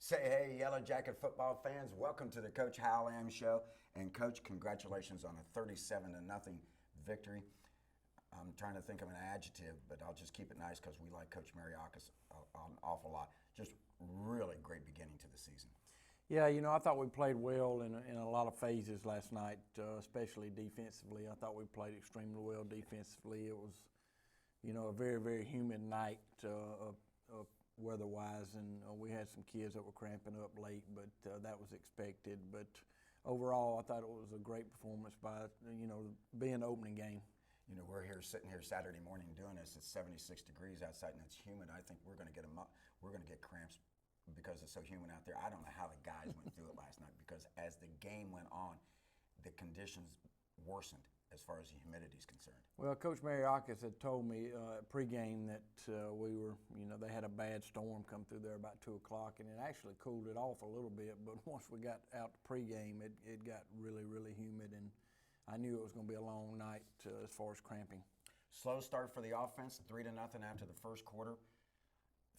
Say hey, Yellow Jacket football fans. Welcome to the Coach Calhoun Show. And Coach, congratulations on a 37-0 victory. I'm trying to think of an adjective, but I'll just keep it nice because we like Coach Mariakis an awful lot. Just really great beginning to the season. Yeah, I thought we played well in a lot of phases last night, especially defensively. I thought we played extremely well defensively. It was, a very, very humid night weather-wise, and we had some kids that were cramping up late, but that was expected. But overall, I thought it was a great performance by, being the opening game. We're sitting here Saturday morning doing this. It's 76 degrees outside and it's humid. I think we're going to get cramps because it's so humid out there. I don't know how the guys went through it last night because as the game went on, the conditions worsened as far as the humidity is concerned. Well, Coach Mariakis had told me pregame that we were, they had a bad storm come through there about 2 o'clock, and it actually cooled it off a little bit. But once we got out to pregame, it got really, really humid, and I knew it was going to be a long night as far as cramping. Slow start for the offense, 3-0 after the first quarter.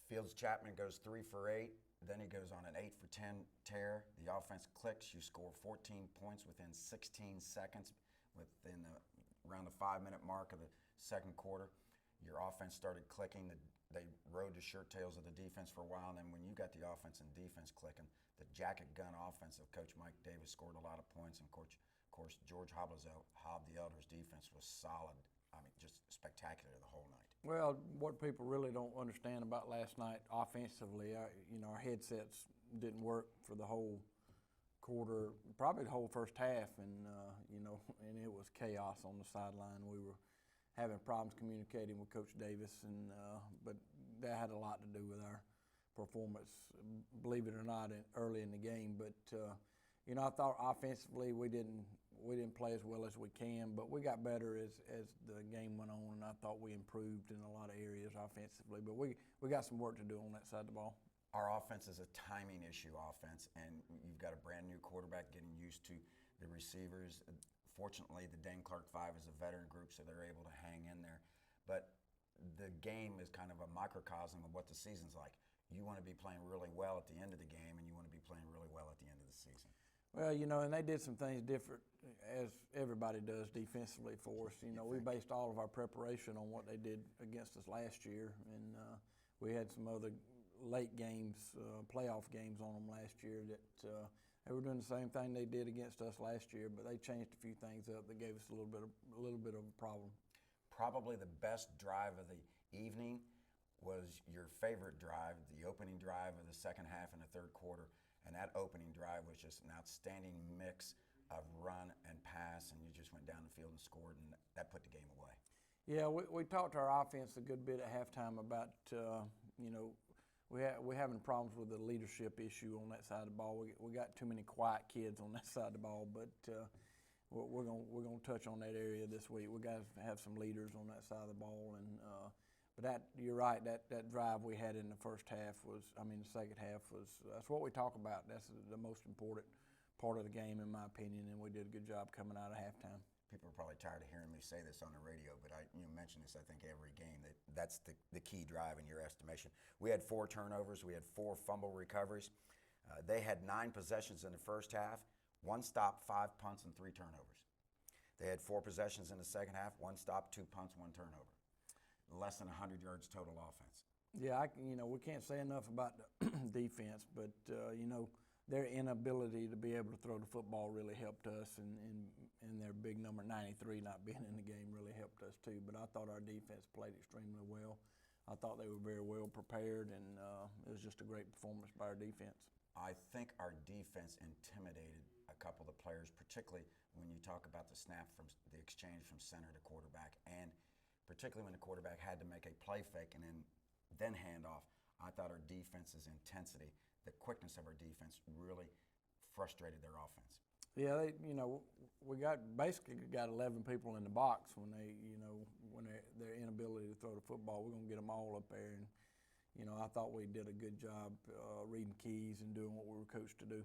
Fields Chapman goes 3 for 8. Then he goes on an 8 for 10 tear. The offense clicks. You score 14 points within 16 seconds. Around the 5-minute mark of the second quarter, your offense started clicking. They rode the shirt tails of the defense for a while, and then when you got the offense and defense clicking, the jacket gun offense of Coach Mike Davis scored a lot of points, and of course George Hobb the Elder's defense was solid. I mean, just spectacular the whole night. Well, what people really don't understand about last night offensively, our headsets didn't work for the whole quarter, probably the whole first half, and and it was chaos on the sideline. We were having problems communicating with Coach Davis, and but that had a lot to do with our performance, believe it or not, early in the game. But I thought offensively we didn't play as well as we can, but we got better as the game went on, and I thought we improved in a lot of areas offensively. But we got some work to do on that side of the ball. Our offense is a timing issue offense, and you've got a brand new quarterback getting used to the receivers. Fortunately, the Dane Clark 5 is a veteran group, so they're able to hang in there. But the game is kind of a microcosm of what the season's like. You want to be playing really well at the end of the game, and you want to be playing really well at the end of the season. Well, and they did some things different, as everybody does defensively for us. We based all of our preparation on what they did against us last year, and we had some other late games, playoff games on them last year that they were doing the same thing they did against us last year, but they changed a few things up that gave us a little bit of a problem. Probably the best drive of the evening was your favorite drive, the opening drive of the second half and the third quarter. And that opening drive was just an outstanding mix of run and pass, and you just went down the field and scored, and that put the game away. Yeah, we talked to our offense a good bit at halftime about, we're having problems with the leadership issue on that side of the ball. We got too many quiet kids on that side of the ball, but we're gonna touch on that area this week. We got to have some leaders on that side of the ball, and but you're right. That drive we had in the second half was that's what we talk about. That's the most important part of the game, in my opinion, and we did a good job coming out of halftime. People are probably tired of hearing me say this on the radio, but I mention this, I think, every game. That's the key drive in your estimation. We had 4 turnovers. We had 4 fumble recoveries. They had 9 possessions in the first half, 1 stop, 5 punts, and 3 turnovers. They had 4 possessions in the second half, 1 stop, 2 punts, 1 turnover. Less than 100 yards total offense. Yeah, we can't say enough about the defense, but their inability to be able to throw the football really helped us, and their big number 93 not being in the game really helped us too. But I thought our defense played extremely well. I thought they were very well prepared, and it was just a great performance by our defense. I think our defense intimidated a couple of the players, particularly when you talk about the snap from the exchange from center to quarterback, and particularly when the quarterback had to make a play fake and then hand off. I thought our defense's intensity, the quickness of our defense, really frustrated their offense. Yeah, we basically got 11 people in the box when their inability to throw the football. We're gonna get them all up there, and I thought we did a good job reading keys and doing what we were coached to do.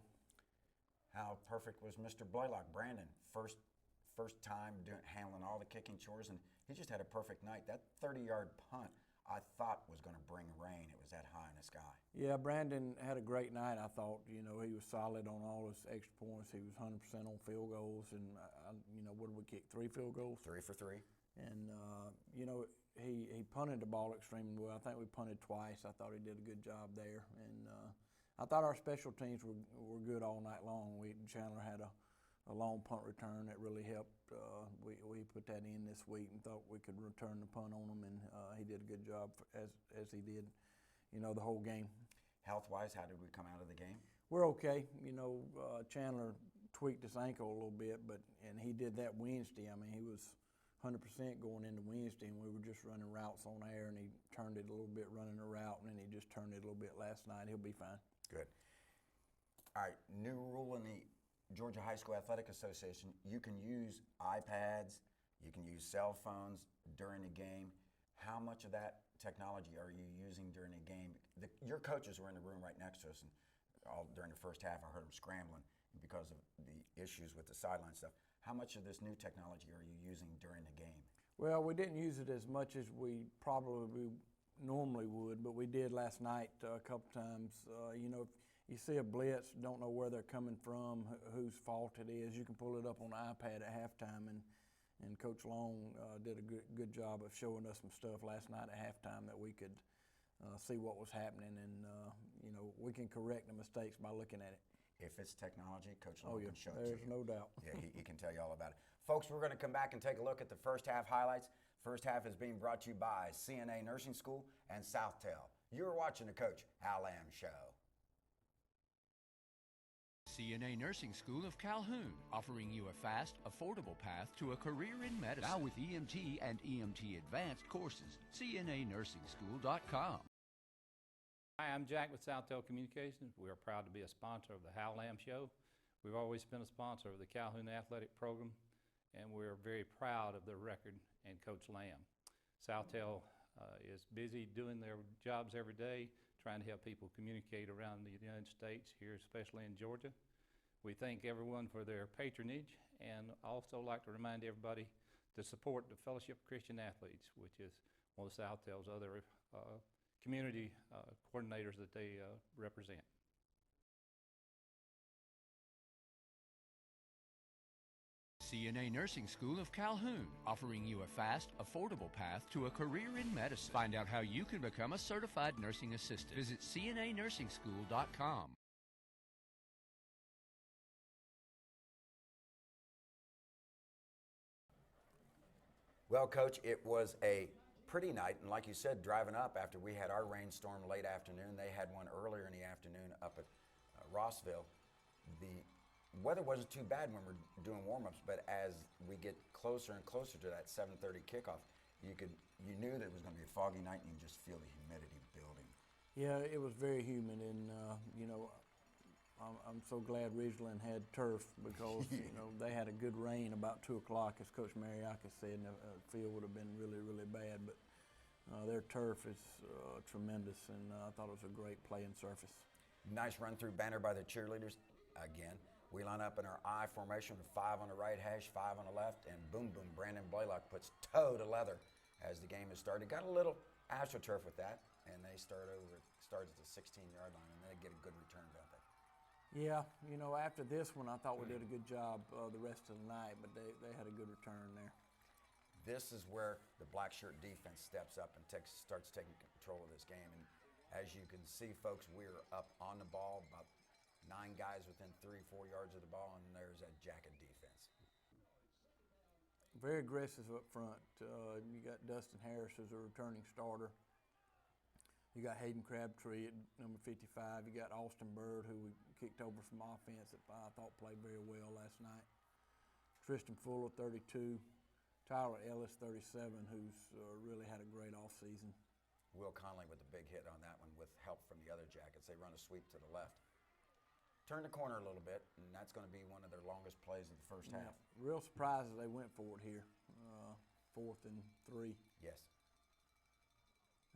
How perfect was Mr. Blaylock, Brandon? First time handling all the kicking chores, and he just had a perfect night. That 30-yard punt, I thought was going to bring rain. It was that high in the sky. Yeah, Brandon had a great night. I thought, he was solid on all his extra points. He was 100% on field goals, and what did we kick? 3 field goals. 3 for 3. And he punted the ball extremely well. I think we punted twice. I thought he did a good job there, and I thought our special teams were good all night long. Chandler had a long punt return that really helped. We put that in this week and thought we could return the punt on him, and he did a good job as he did, the whole game. Health-wise, how did we come out of the game? We're okay. Chandler tweaked his ankle a little bit, and he did that Wednesday. I mean, he was 100% going into Wednesday, and we were just running routes on air, and he turned it a little bit running a route, and then he just turned it a little bit last night. He'll be fine. Good. All right, new rule in the Georgia High School Athletic Association, you can use iPads, you can use cell phones during the game. How much of that technology are you using during the game? Your coaches were in the room right next to us, and all during the first half I heard them scrambling because of the issues with the sideline stuff. How much of this new technology are you using during the game? Well, we didn't use it as much as we probably normally would, but we did last night a couple times. If you see a blitz, don't know where they're coming from, whose fault it is, you can pull it up on the iPad at halftime, and Coach Long did a good job of showing us some stuff last night at halftime that we could see what was happening, and we can correct the mistakes by looking at it. If it's technology, Coach Long can show it to you. There's no doubt. Yeah, he can tell you all about it. Folks, we're going to come back and take a look at the first half highlights. First half is being brought to you by CNA Nursing School and Southtel. You're watching the Coach Hal Lamb Show. CNA Nursing School of Calhoun, offering you a fast, affordable path to a career in medicine. Now with EMT and EMT Advanced courses. CNANursingSchool.com. Hi, I'm Jack with Southtel Communications. We are proud to be a sponsor of the Hal Lamb Show. We've always been a sponsor of the Calhoun Athletic Program, and we're very proud of their record and Coach Lamb. Southtel is busy doing their jobs every day, trying to help people communicate around the United States, here especially in Georgia. We thank everyone for their patronage, and also like to remind everybody to support the Fellowship of Christian Athletes, which is one of Southtel's other community coordinators that they represent. CNA Nursing School of Calhoun, offering you a fast, affordable path to a career in medicine. Find out how you can become a certified nursing assistant. Visit CNANursingSchool.com. Well, Coach, it was a pretty night, and like you said, driving up after we had our rainstorm late afternoon, they had one earlier in the afternoon up at Rossville. The weather wasn't too bad when we're doing warm-ups, but as we get closer and closer to that 7:30 kickoff, you knew that it was going to be a foggy night, and you just feel the humidity building. Yeah, it was very humid, and I'm so glad Ridgeland had turf because they had a good rain about 2 o'clock, as Coach Mariaka said, and the field would have been really, really bad. But their turf is tremendous, and I thought it was a great playing surface. Nice run-through banner by the cheerleaders again. We line up in our I formation with 5 on the right hash, 5 on the left, and boom, boom, Brandon Blaylock puts toe to leather as the game has started. Got a little AstroTurf with that, and they starts at the 16-yard line, and they get a good return, don't they? Yeah, after this one, I thought we did a good job the rest of the night, but they had a good return there. This is where the black shirt defense steps up and starts taking control of this game. And as you can see, folks, we're up on the ball, about 9 guys within 3-4 yards of the ball, and there's that jacket defense. Very aggressive up front. You got Dustin Harris as a returning starter. You got Hayden Crabtree at number 55. You got Austin Bird, who we kicked over from offense that I thought played very well last night. Tristan Fuller, 32. Tyler Ellis, 37, who's really had a great offseason. Will Conley with the big hit on that one with help from the other Jackets. They run a sweep to the left. Turn the corner a little bit, and that's going to be one of their longest plays of the first half. Real surprised that they went for it here. 4th and 3. Yes.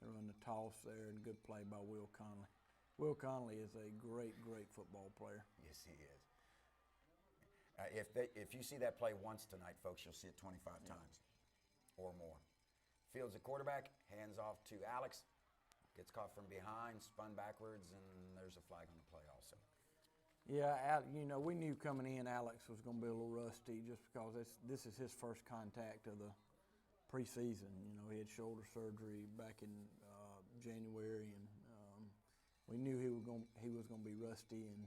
They run the toss there, and good play by Will Conley. Will Conley is a great, great football player. Yes, he is. If you see that play once tonight, folks, you'll see it 25 times or more. Fields at quarterback, hands off to Alex, gets caught from behind, spun backwards, and there's a flag on the play also. Yeah, we knew coming in Alex was going to be a little rusty just because this is his first contact of the preseason. He had shoulder surgery back in January, and we knew he was going to be rusty, and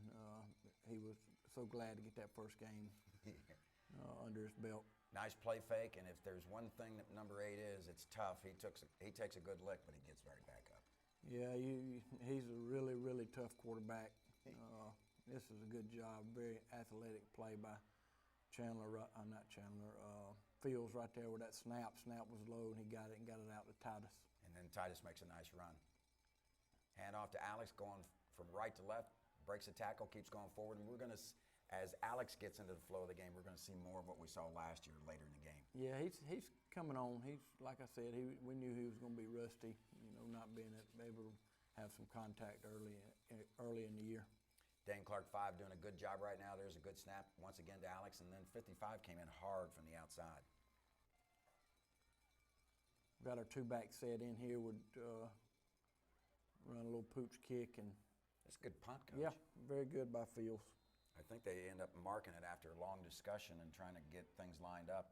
he was so glad to get that first game under his belt. Nice play fake, and if there's one thing that number 8 is, it's tough. He takes a good lick, but he gets right back up. Yeah, he's a really, really tough quarterback. This is a good job, very athletic play by Fields right there with that snap. Snap was low, and he got it out to Titus. And then Titus makes a nice run. Hand off to Alex, going from right to left, breaks a tackle, keeps going forward, and as Alex gets into the flow of the game, we're going to see more of what we saw last year later in the game. Yeah, he's coming on. He's, like I said, we knew he was going to be rusty, not being able to have some contact early in the year. Dan Clark 5 doing a good job right now. There's a good snap once again to Alex, and then 55 came in hard from the outside. Got our 2-back set in here. Would run a little pooch kick, and That's a good punt, Coach. yeah, very good by Fields. I think they end up marking it after a long discussion and trying to get things lined up.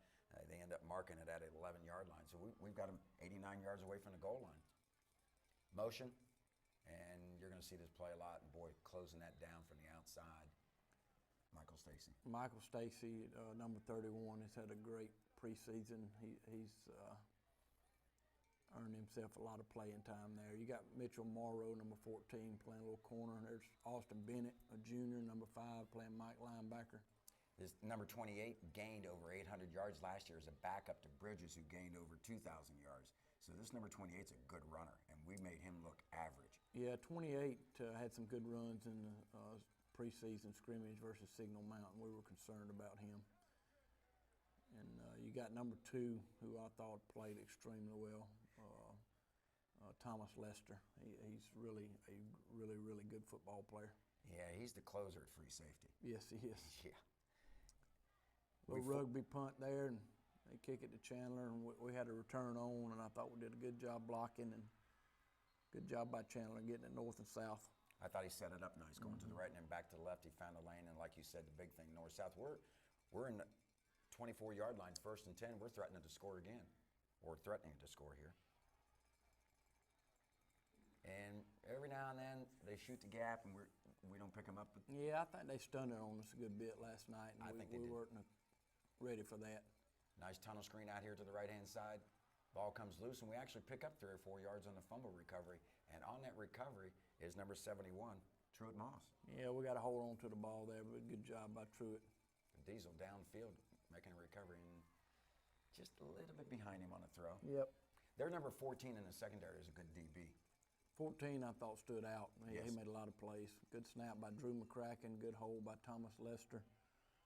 They end up marking it at an 11-yard line. So we've got them 89 yards away from the goal line. Motion, and you're going to see this play a lot. And boy, closing that down from the outside, Michael Stacy. Michael Stacy, number 31, has had a great preseason. He's earned himself a lot of playing time there. You got Mitchell Morrow, number 14, playing a little corner. There's Austin Bennett, a junior, number 5, playing Mike linebacker. This number 28 gained over 800 yards last year as a backup to Bridges, who gained over 2,000 yards. So this number 28 is a good runner, and we made him look average. Yeah, 28 had some good runs in the preseason scrimmage versus Signal Mountain. We were concerned about him. And you got number 2, who I thought played extremely well, Thomas Lester. He's really a really good football player. Yeah, he's the closer at free safety. Yes, he is. Yeah. Little rugby punt there, and they kick it to Chandler, and we had a return on, and I thought we did a good job blocking, and good job by Chandler getting it north and south. I thought he set it up nice, going to the right and then back to the left. He found a lane, and like you said, the big thing, north-south. We're in the 24-yard line, 1st and 10. We're threatening to score again, or threatening to score here. And every now and then, they shoot the gap, and we don't pick them up. Yeah, I think they stunned it on us a good bit last night, and I think we they did. weren't ready for that. Nice tunnel screen out here to the right-hand side. Ball comes loose, and we actually pick up 3 or 4 yards on the fumble recovery. And on that recovery is number 71, Truett Moss. Yeah, we got to hold on to the ball there, but good job by Truett. Diesel downfield making a recovery, and just a little bit behind him on the throw. Yep. Their number 14 in the secondary is a good DB. 14, I thought, stood out. He Yes. made a lot of plays. Good snap by Drew McCracken, good hold by Thomas Lester.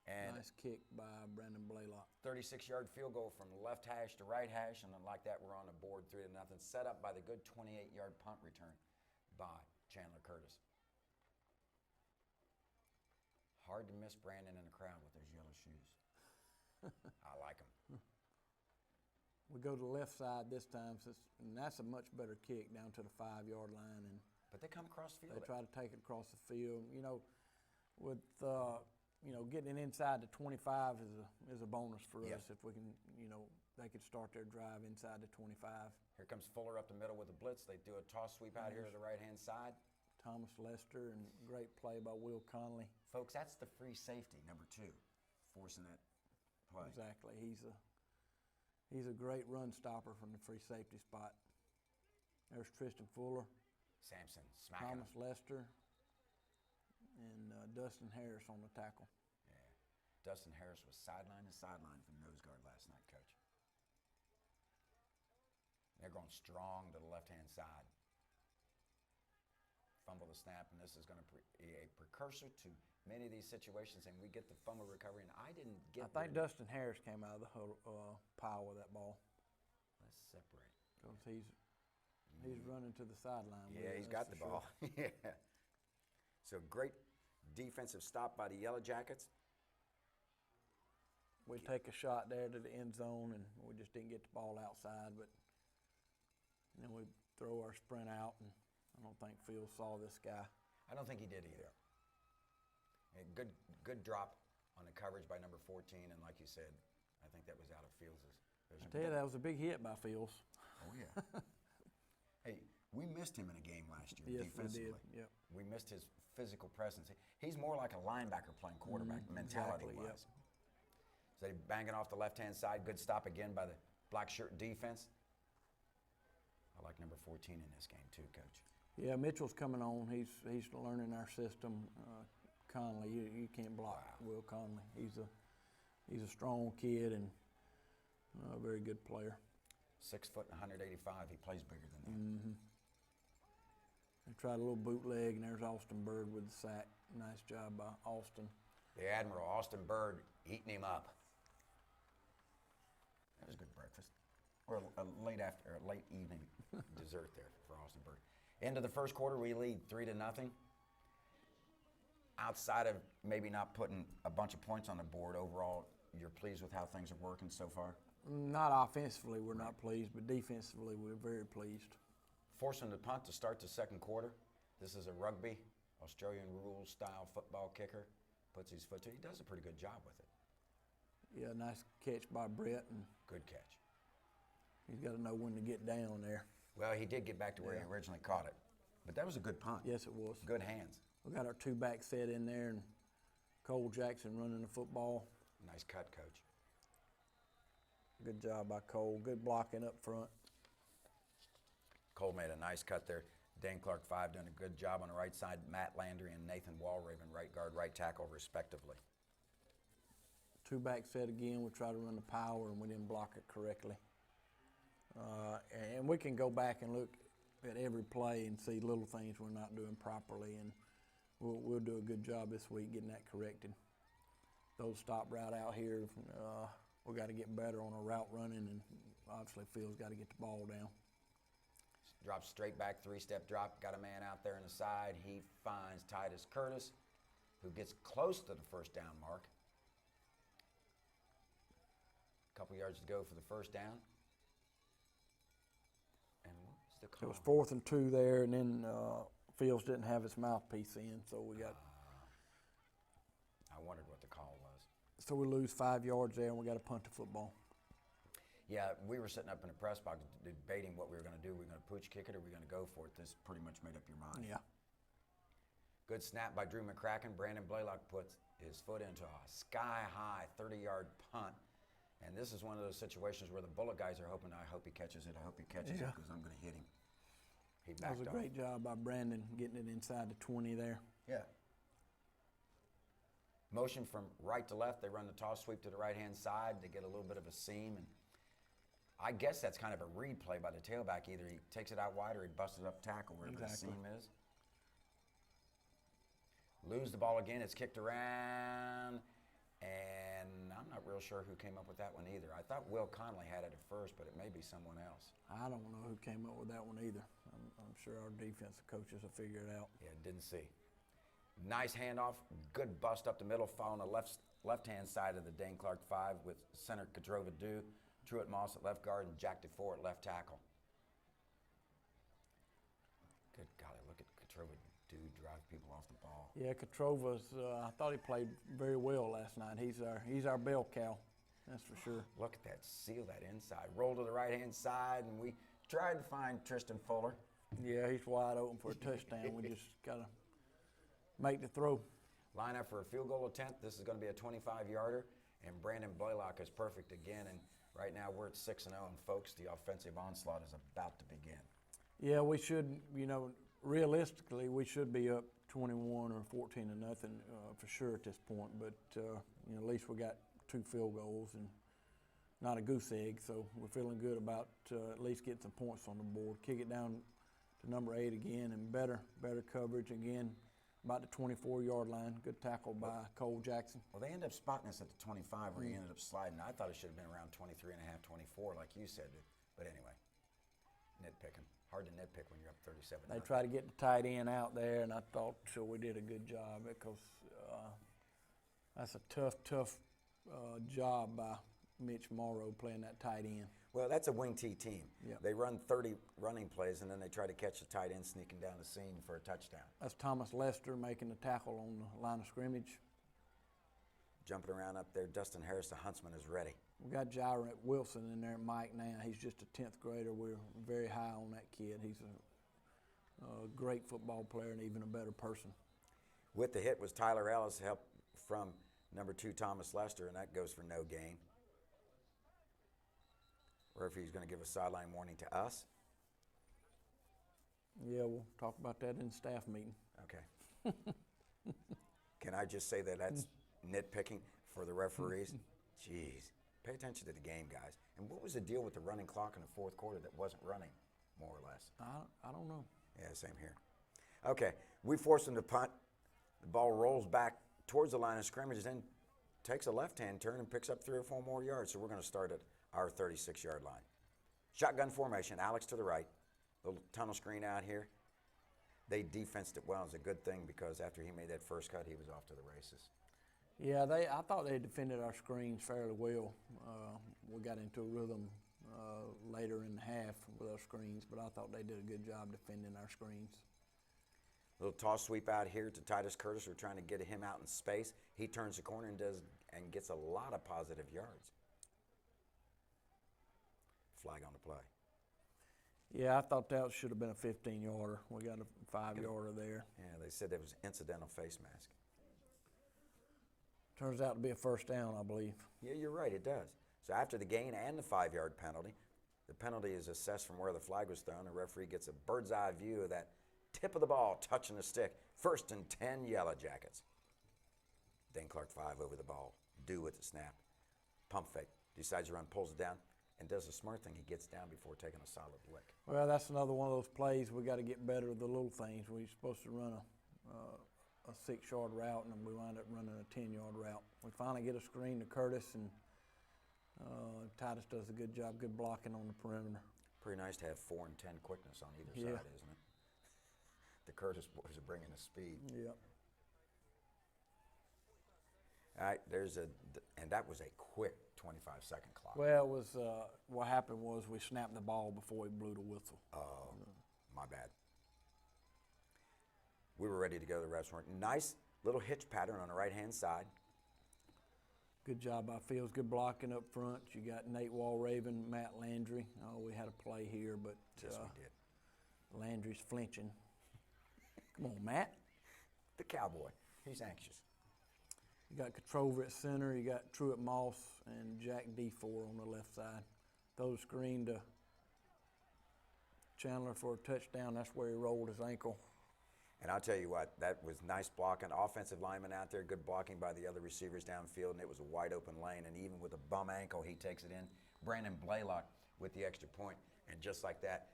And Nice kick by Brandon Blaylock. 36-yard field goal from left hash to right hash, and then like that, we're on the board 3-0, set up by the good 28-yard punt return by Chandler Curtis. Hard to miss Brandon in the crowd with those yellow shoes. I like him. We go to the left side this time, and that's a much better kick down to the 5-yard line, and But they come across the field. they try to take it across the field. With getting inside the 25 is a bonus for Yeah. us if we can. They could start their drive inside the 25. Here comes Fuller up the middle with a blitz. They do a toss sweep out here to the right-hand side. Thomas Lester, and great play by Will Conley. Folks, that's the free safety, number 2, forcing that play. Exactly. He's a great run stopper from the free safety spot. There's Tristan Fuller, Sampson smacking Thomas him. Lester, and Dustin Harris on the tackle. Yeah. Dustin Harris was sideline to sideline from nose guard last night, Coach. They're going strong to the left-hand side. Fumble the snap, and this is going to be a precursor to many of these situations, and we get the fumble recovery, and I didn't get I think Dustin Harris came out of the pile with that ball. Let's separate. Because he's running to the sideline. with Yeah, it, he's that's got the for ball. sure. Yeah. So great defensive stop by the Yellow Jackets. We take a shot there to the end zone, and we just didn't get the ball outside. But and then we throw our sprint out, and I don't think Phil saw this guy. I don't think he did either. A good drop on the coverage by number 14, and like you said, I think that was out of Fields' vision. I tell you, that was a big hit by Phil's. Oh, yeah. Hey, we missed him in a game last year Yes, defensively. we did. Yep. We missed his physical presence. He's more like a linebacker playing quarterback mentality-wise. Exactly, So they banging off the left-hand side. Good stop again by the black shirt defense. I like number 14 in this game too, Coach. Yeah, Mitchell's coming on. He's learning our system. Conley, you can't block Will Conley. He's a strong kid and a very good player. 6 foot and 185. He plays bigger than that. Mm-hmm. They tried a little bootleg, and there's Austin Bird with the sack. Nice job by Austin. The Admiral, Austin Bird, eating him up. That was a good breakfast. Or a late evening dessert there for Austin Bird. Into the first quarter, we lead 3-0. Outside of maybe not putting a bunch of points on the board, overall, you're pleased with how things are working so far? Not offensively, we're not pleased, but defensively, we're very pleased. Forcing the punt to start the second quarter. This is a rugby, Australian rules style football kicker. Puts his foot to it. He does a pretty good job with it. Yeah, nice catch by Brett, and Good catch. he's got to know when to get down there. Well, he did get back to where he originally caught it. But that was a good punt. Yes, it was. Good hands. We got our two back set in there, and Cole Jackson running the football. Nice cut, Coach. Good job by Cole. Good blocking up front. Cole made a nice cut there. Dane Clark 5 doing a good job on the right side. Matt Landry and Nathan Walraven, right guard, right tackle, respectively. Two back set again. We try to run the power, and we didn't block it correctly. And we can go back and look at every play and see little things we're not doing properly, and we'll do a good job this week getting that corrected. Those stop route out here, we got to get better on our route running, and obviously Phil's got to get the ball down. Drops straight back, 3-step drop. Got a man out there on the side. He finds Titus Curtis, who gets close to the first down mark. A couple yards to go for the first down. And what's the call? It was 4th and 2 there, and then Phil's didn't have his mouthpiece in, so we got. I wondered what the call was. So we lose 5 yards there, and we got to punt the football. Yeah, we were sitting up in the press box debating what we were going to do. We're going to pooch kick it, or we're going to go for it. This pretty much made up your mind. Yeah. Good snap by Drew McCracken. Brandon Blaylock puts his foot into a sky-high 30-yard punt. And this is one of those situations where the Bullet guys are hoping, I hope he catches it, I hope he catches it, because I'm going to hit him. He backed That was a great job by Brandon getting it inside the 20 there. Yeah. Motion from right to left. They run the toss sweep to the right-hand side. They get a little bit of a seam. And I guess that's kind of a read play by the tailback. Either he takes it out wide or he busts it up tackle wherever the seam is. Lose the ball again. It's kicked around. And I'm not real sure who came up with that one either. I thought Will Conley had it at first, but it may be someone else. I don't know who came up with that one either. I'm sure our defensive coaches will figure it out. Yeah, didn't see. Nice handoff. Good bust up the middle, following the left-hand side of the Dane Clark 5 with center Kadrova Dew, Truett Moss at left guard, and Jack DeFore at left tackle. Good golly, look at Kadrova Dew drive people off the ball. Yeah, Katrova's. I thought he played very well last night. He's our bell cow, that's for sure. Look at that, seal that inside. Roll to the right-hand side, and we tried to find Tristan Fuller. Yeah, he's wide open for a touchdown. We just gotta make the throw. Line up for a field goal attempt. This is going to be a 25-yarder, and Brandon Blaylock is perfect again. And right now we're at 6-0, and folks, the offensive onslaught is about to begin. Yeah, we should. Realistically, we should be up 21 or 14 to nothing for sure at this point. But at least we got 2 field goals and not a goose egg. So we're feeling good about at least getting some points on the board. Kick it down to number 8 again, and better coverage again. About the 24-yard line. Good tackle by Cole Jackson. Well, they ended up spotting us at the 25 where he ended up sliding. I thought it should have been around 23 and a half, 24 like you said. But anyway, nitpicking. Hard to nitpick when you're up 37. They try to get the tight end out there, and I thought we did a good job because that's a tough job by Mitch Morrow playing that tight end. Well, that's a wing T team. Yep. They run 30 running plays, and then they try to catch a tight end sneaking down the seam for a touchdown. That's Thomas Lester making the tackle on the line of scrimmage. Jumping around up there, Dustin Harris, the huntsman, is ready. We got Jairek Wilson in there, Mike now. He's just a 10th grader. We're very high on that kid. He's a great football player and even a better person. With the hit was Tyler Ellis, help from number 2 Thomas Lester, and that goes for no gain. Referee's going to give a sideline warning to us. Yeah, we'll talk about that in the staff meeting. Okay. Can I just say that that's nitpicking for the referees? Jeez. Pay attention to the game, guys. And what was the deal with the running clock in the fourth quarter that wasn't running, more or less? I don't know. Yeah, same here. Okay, we force them to punt. The ball rolls back towards the line of scrimmage, then takes a left-hand turn and picks up 3 or 4 more yards. So we're going to start at our 36-yard line. Shotgun formation, Alex to the right. Little tunnel screen out here. They defensed it well. It's a good thing because after he made that first cut, he was off to the races. Yeah, I thought they defended our screens fairly well. We got into a rhythm later in the half with our screens, but I thought they did a good job defending our screens. Little toss sweep out here to Titus Curtis. We're trying to get him out in space. He turns the corner and gets a lot of positive yards. Flag on the play. Yeah, I thought that should have been a 15-yarder. We got a 5-yarder there. Yeah, they said it was incidental face mask. Turns out to be a first down, I believe. Yeah, you're right, it does. So after the gain and the 5-yard penalty, the penalty is assessed from where the flag was thrown. The referee gets a bird's eye view of that tip of the ball touching the stick. 1st and 10, Yellow Jackets. Dane Clark 5 over the ball. Due with the snap. Pump fake. Decides to run, pulls it down, and does a smart thing. He gets down before taking a solid lick. Well, that's another one of those plays we got to get better with the little things. We're supposed to run a 6-yard route, and we wind up running a 10-yard route. We finally get a screen to Curtis, and Titus does a good job, good blocking on the perimeter. Pretty nice to have 4 and 10 quickness on either Yeah. side, isn't it? The Curtis boys are bringing the speed. Yep. All right, and that was a quick 25-second clock. Well, it was what happened was we snapped the ball before we blew the whistle. Oh, my bad. We were ready to go to the restaurant. Nice little hitch pattern on the right-hand side. Good job by Fields. Good blocking up front. You got Nate Walraven, Matt Landry. Oh, we had a play here, but Yes, we did. Landry's flinching. Come on, Matt. The cowboy. He's anxious. You got Catrover at center. You got Truett Moss and Jack D4 on the left side. Throw the screen to Chandler for a touchdown. That's where he rolled his ankle. And I'll tell you what, that was nice blocking. Offensive lineman out there, good blocking by the other receivers downfield, and it was a wide open lane. And even with a bum ankle, he takes it in. Brandon Blaylock with the extra point. And just like that,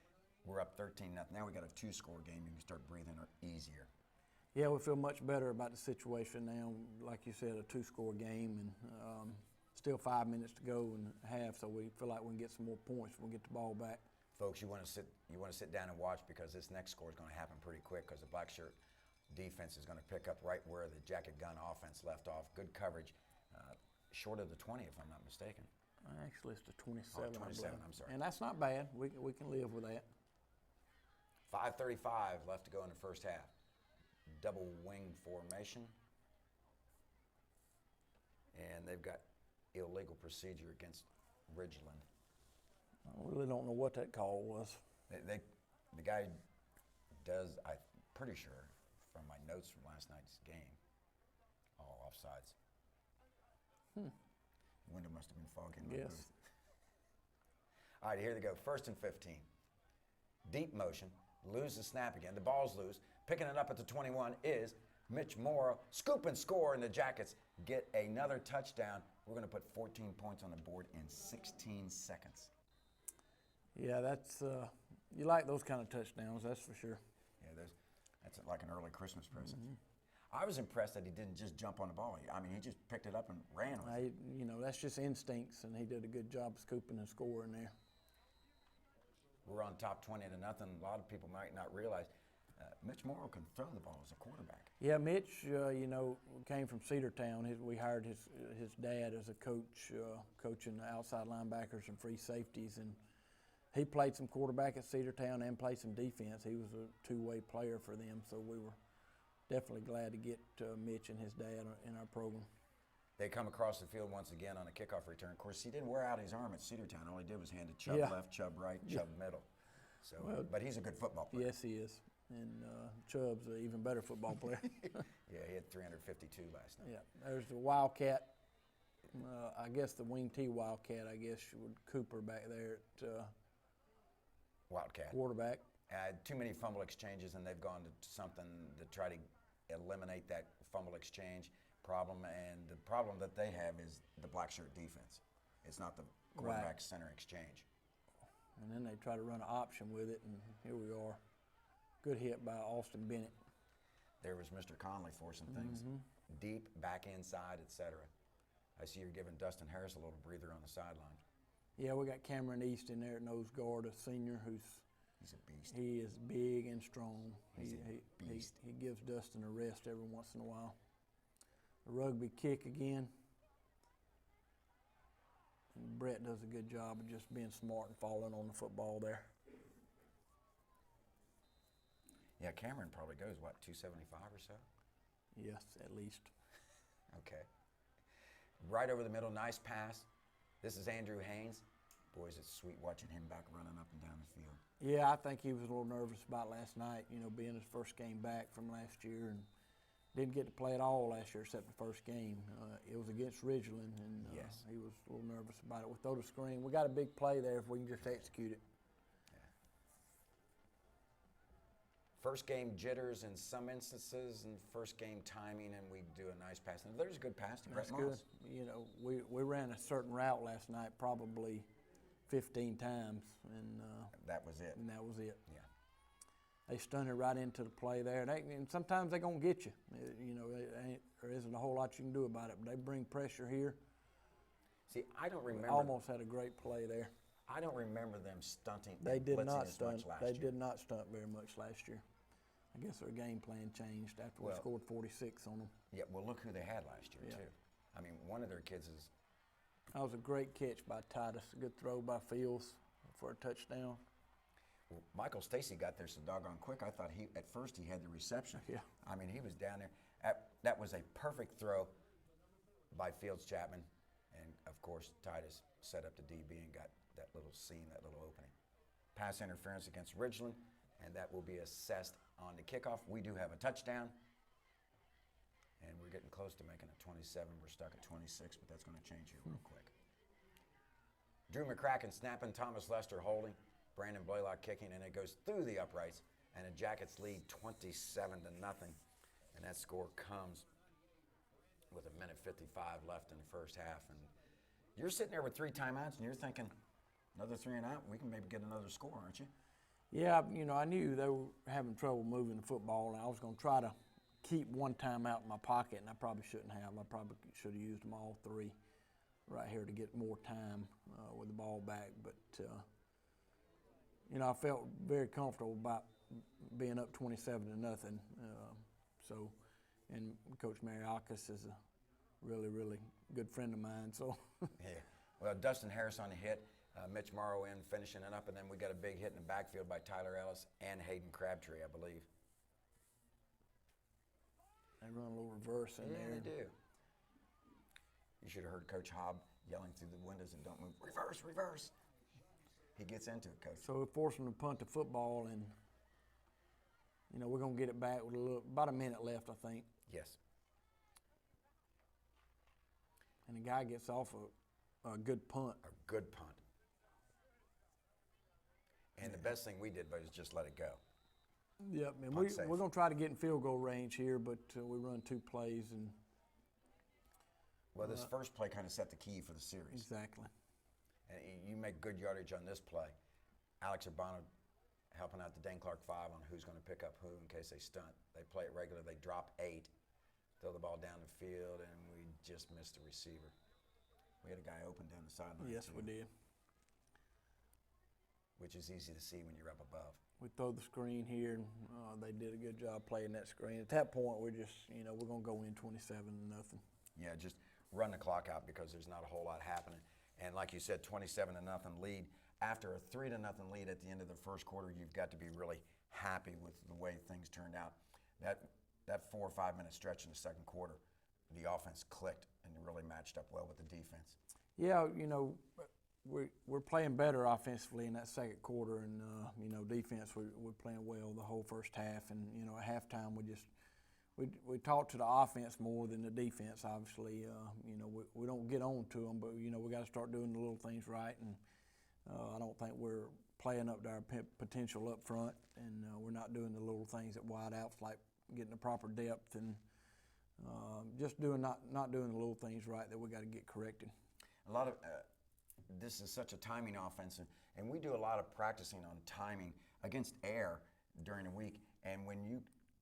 we're up 13-0. Now we got a 2-score game. You can start breathing easier. Yeah, we feel much better about the situation now. Like you said, a 2-score game, and still 5 minutes to go in the half, so we feel like we can get some more points when we get the ball back. Folks, you want to sit down and watch because this next score is going to happen pretty quick because the black shirt defense is going to pick up right where the jacket gun offense left off. Good coverage, short of the 20 if I'm not mistaken. Actually, it's the 27. Oh, I 27, believe. I'm sorry. And that's not bad. We can live with that. 5:35 left to go in the first half. Double wing formation. And they've got illegal procedure against Ridgeland. I really don't know what that call was. The guy does, I'm pretty sure, from my notes from last night's game, all offsides. Window must have been foggy in my Yes. booth. All right, here they go. 1st and 15. Deep motion. Lose the snap again. The ball's loose. Picking it up at the 21 is Mitch Morrow. Scoop and score, and the Jackets get another touchdown. We're going to put 14 points on the board in 16 seconds. Yeah, that's you like those kind of touchdowns, that's for sure. Yeah, that's like an early Christmas present. I was impressed that he didn't just jump on the ball. I mean, he just picked it up and ran with it. That's just instincts, and he did a good job scooping and scoring there. We're on top 20-0. A lot of people might not realize Mitch Morrow can throw the ball as a quarterback. Yeah, Mitch, you know, came from Cedartown. We hired his dad as a coach, coaching the outside linebackers and free safeties, and he played some quarterback at Cedartown and played some defense. He was a two-way player for them, so we were definitely glad to get Mitch and his dad in our program. They come across the field once again on a kickoff return. Of course, he didn't wear out his arm at Cedartown. All he did was hand it Chubb Yeah. left, Chubb right, Chubb middle. So, but he's a good football player. Yes, he is. And Chubb's an even better football player. Yeah, he had 352 last night. Yeah, there's the Wildcat. I guess the wing T Wildcat, I guess, with Cooper back there at Wildcat. quarterback. Too many fumble exchanges, and they've gone to something to try to eliminate that fumble exchange problem. And the problem that they have is the black shirt defense. It's not the quarterback center exchange. And then they try to run an option with it, and here we are. Good hit by Austin Bennett. There was Mr. Conley forcing things deep, back inside, etc. I see you're giving Dustin Harris a little breather on the sideline. Yeah, we got Cameron East in there at nose guard, a senior He's a beast. he is big and strong. He's a beast. He gives Dustin a rest every once in a while. The rugby kick again. And Brett does a good job of just being smart and falling on the football there. Yeah, Cameron probably goes, what, 275 or so? Yes, at least. Okay. Right over the middle, nice pass. This is Andrew Haynes. Boys, it's sweet watching him back running up and down the field. Yeah, I think he was a little nervous about last night, you know, being his first game back from last year, and didn't get to play at all last year except the first game. It was against Ridgeland, and Yes. he was a little nervous about it. We throw the screen. We got a big play there if we can just execute it. First game jitters in some instances, and first game timing, and we do a nice pass. And there's a good pass to Brett That's good. Moss. You know, we ran a certain route last night, probably 15 times, and That was it. that was it. Yeah. They stunted right into the play there, and sometimes they're gonna get you. You know, there isn't a whole lot you can do about it. But they bring pressure here. See, I don't remember. Almost had a great play there. I don't remember them stunting. They did blitzing not as stunt. much last They year. did not stunt very much last year. I guess their game plan changed after we Well- scored 46 on them. Yeah, well, look who they had last year, Yeah. too. I mean, one of their kids is, That was a great catch by Titus. A good throw by Fields for a touchdown. well, Michael Stacy got there so doggone quick. I thought at first he had the reception. Yeah. I mean, he was down there. That was a perfect throw by Fields Chapman. And, of course, Titus set up the DB and got that little seam, that little opening. Pass interference against Ridgeland, and that will be assessed on the kickoff. We do have a touchdown, and we're getting close to making it 27. We're stuck at 26, but that's going to change here real quick. Drew McCracken snapping, Thomas Lester holding, Brandon Blaylock kicking, and it goes through the uprights, and the Jackets lead 27-0, and that score comes with 1:55 left in the first half. And you're sitting there with 3 timeouts, and you're thinking, another 3 and out, we can maybe get another score, aren't you? Yeah, you know, I knew they were having trouble moving the football, and I was going to try to keep one timeout in my pocket, and I probably shouldn't have. I probably should have used them all 3 right here to get more time with the ball back. But, you know, I felt very comfortable about being up 27-0. So, and Coach Mariakis is a really, really good friend of mine. So, Yeah. Well, Dustin Harris on the hit, Mitch Morrow in finishing it up, and then we got a big hit in the backfield by Tyler Ellis and Hayden Crabtree, I believe. they run a little reverse in Yeah, there. they do. You should have heard Coach Hobb yelling through the windows and don't move. Reverse, reverse. He gets into it, Coach. So we forced them to punt the football, and, you know, we're going to get it back with about a minute left, I think. Yes. And the guy gets off a good punt. A good punt. And the best thing we did was just let it go. Yep, and Punt safe. we're going to try to get in field goal range here, but we run 2 plays, and Well, this first play kind of set the key for the series. exactly. And you make good yardage on this play. Alex Urbano helping out the Dane Clark 5 on who's going to pick up who in case they stunt. They play it regular. They drop 8, throw the ball down the field, and we just missed the receiver. We had a guy open down the sideline. Yes, too. we did. which is easy to see when you're up above. We throw the screen here, and they did a good job playing that screen. At that point, we're just, we're going to go in 27-0. Yeah, just run the clock out because there's not a whole lot happening. And like you said, 27-0 lead. After a 3-0 lead at the end of the first quarter, you've got to be really happy with the way things turned out. That 4 or 5 minute stretch in the second quarter, the offense clicked and really matched up well with the defense. Yeah, we're playing better offensively in that second quarter, and defense we're playing well the whole first half. And at halftime we talk to the offense more than the defense. Obviously, we don't get on to them, but we got to start doing the little things right. And I don't think we're playing up to our potential up front, and we're not doing the little things at wideouts like getting the proper depth and just not doing the little things right that we got to get corrected. A lot of this is such a timing offense, and we do a lot of practicing on timing against air during the week. And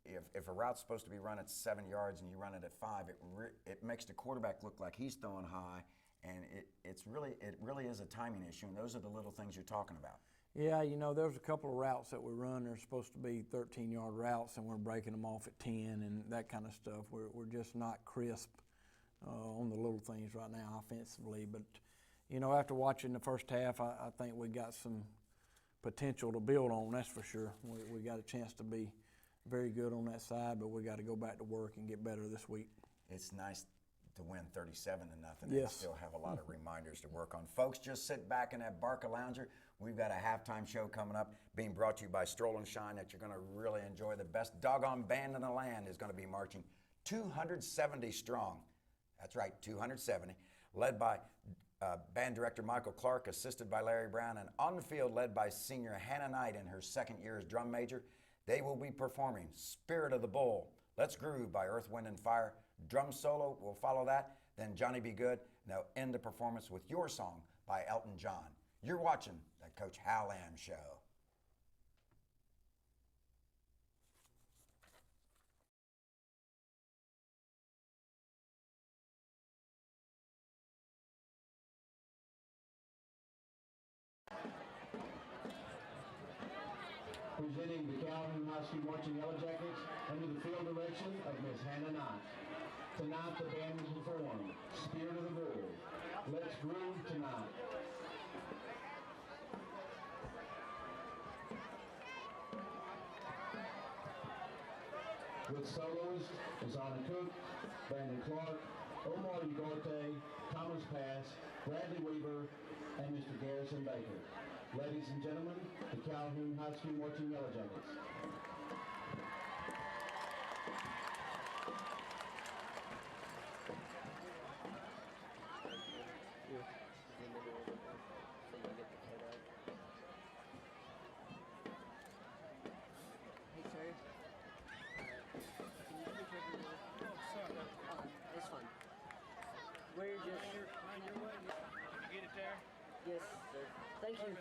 if a route's supposed to be run at 7 yards and you run it at 5, it makes the quarterback look like he's throwing high, and it really is a timing issue. And those are the little things you're talking about. Yeah, there's a couple of routes that we run. They're supposed to be 13-yard routes, and we're breaking them off at 10 and that kind of stuff. We're just not crisp on the little things right now offensively. But, after watching the first half, I think we got some potential to build on, that's for sure. We got a chance to be very good on that side, but we got to go back to work and get better this week. It's nice to win 37-0 Yes. and still have a lot of reminders to work on. Folks, just sit back in that Barca Lounger. We've got a halftime show coming up being brought to you by Stroll and Shine that you're going to really enjoy. The best doggone band in the land is going to be marching 270 strong. That's right, 270. Led by band director Michael Clark, assisted by Larry Brown, and on the field led by senior Hannah Knight in her second year as drum major. They will be performing Spirit of the Bull, Let's Groove by Earth, Wind, and Fire. Drum solo will follow that, then Johnny Be Good, and they'll end the performance with Your Song by Elton John. You're watching the Coach Hal Lamb Show. Presenting the Calhoun High School Marching Yellow Jackets under the field direction of Miss Hannah Knight. Tonight the band will perform Spirit of the Bull, Let's Groove Tonight. With soloists Azana Cook, Brandon Clark, Omar Ugarte, Thomas Pass, Bradley Weaver, and Mr. Garrison Baker. Ladies and gentlemen, the Calhoun High School Marching Yellow Jackets. Hey, sir. Can you give me your number? Oh, sorry. It's fine. We're just... On your way. You get it there? Yes, sir. Thank you.